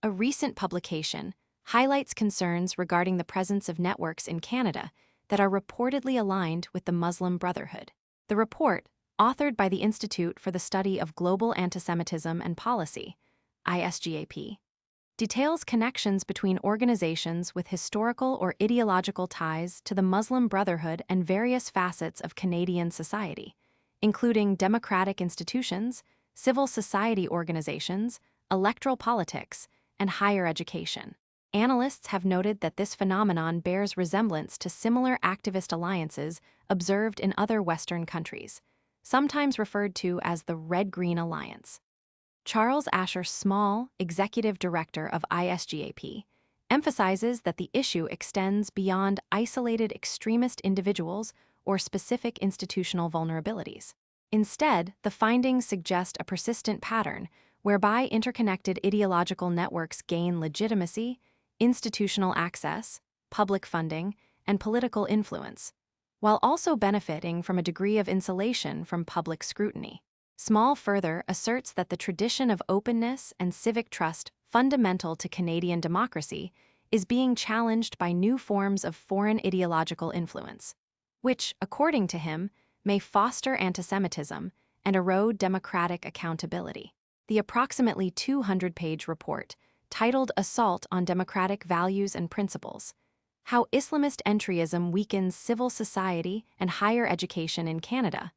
A recent publication highlights concerns regarding the presence of networks in Canada that are reportedly aligned with the Muslim Brotherhood. The report, authored by the Institute for the Study of Global Antisemitism and Policy, ISGAP, details connections between organizations with historical or ideological ties to the Muslim Brotherhood and various facets of Canadian society, including democratic institutions, civil society organizations, electoral politics, and higher education. Analysts have noted that this phenomenon bears resemblance to similar activist alliances observed in other Western countries, sometimes referred to as the Red-Green Alliance. Charles Asher Small, executive director of ISGAP, emphasizes that the issue extends beyond isolated extremist individuals or specific institutional vulnerabilities. Instead, the findings suggest a persistent pattern whereby interconnected ideological networks gain legitimacy, institutional access, public funding, and political influence, while also benefiting from a degree of insulation from public scrutiny. Small further asserts that the tradition of openness and civic trust fundamental to Canadian democracy is being challenged by new forms of foreign ideological influence, which, according to him, may foster antisemitism and erode democratic accountability. The approximately 200-page report, titled Assault on Democratic Values and Principles: How Islamist Entryism Weakens Civil Society and Higher Education in Canada,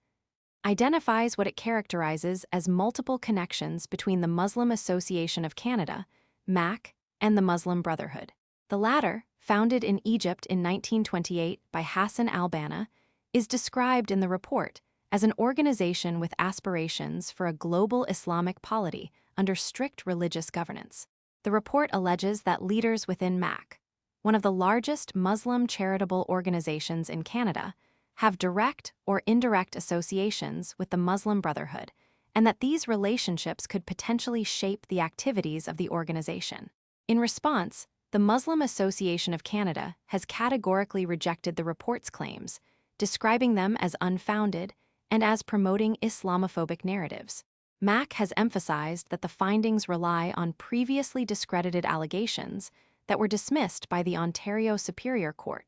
identifies what it characterizes as multiple connections between the Muslim Association of Canada, MAC, and the Muslim Brotherhood. The latter, founded in Egypt in 1928 by Hassan al-Banna, is described in the report as an organization with aspirations for a global Islamic polity under strict religious governance. The report alleges that leaders within MAC, one of the largest Muslim charitable organizations in Canada, have direct or indirect associations with the Muslim Brotherhood, and that these relationships could potentially shape the activities of the organization. In response, the Muslim Association of Canada has categorically rejected the report's claims, describing them as unfounded and as promoting Islamophobic narratives. MAC has emphasized that the findings rely on previously discredited allegations that were dismissed by the Ontario Superior Court,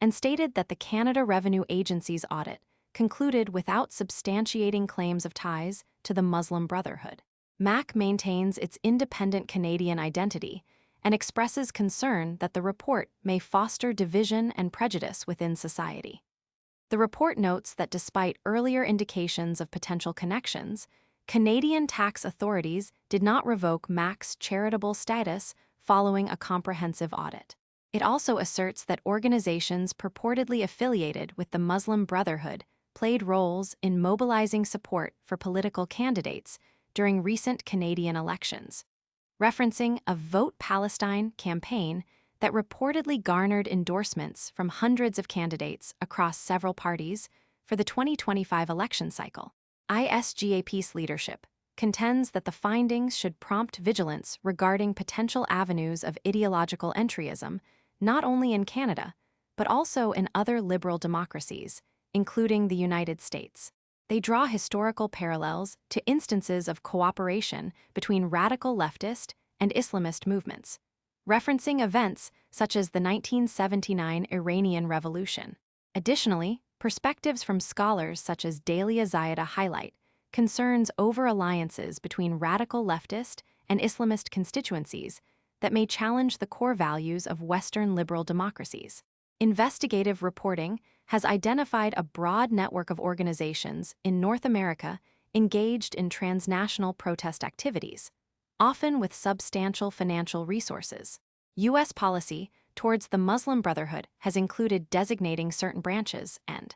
and stated that the Canada Revenue Agency's audit concluded without substantiating claims of ties to the Muslim Brotherhood. MAC maintains its independent Canadian identity and expresses concern that the report may foster division and prejudice within society. The report notes that despite earlier indications of potential connections, Canadian tax authorities did not revoke MAC's charitable status following a comprehensive audit. It also asserts that organizations purportedly affiliated with the Muslim Brotherhood played roles in mobilizing support for political candidates during recent Canadian elections, referencing a Vote Palestine campaign that reportedly garnered endorsements from hundreds of candidates across several parties for the 2025 election cycle. ISGAP's leadership contends that the findings should prompt vigilance regarding potential avenues of ideological entryism, not only in Canada, but also in other liberal democracies, including the United States. They draw historical parallels to instances of cooperation between radical leftist and Islamist movements, referencing events such as the 1979 Iranian Revolution. Additionally, perspectives from scholars such as Dalia Zayeda highlight concerns over alliances between radical leftist and Islamist constituencies that may challenge the core values of Western liberal democracies. Investigative reporting has identified a broad network of organizations in North America engaged in transnational protest activities, often with substantial financial resources. U.S. policy towards the Muslim Brotherhood has included designating certain branches and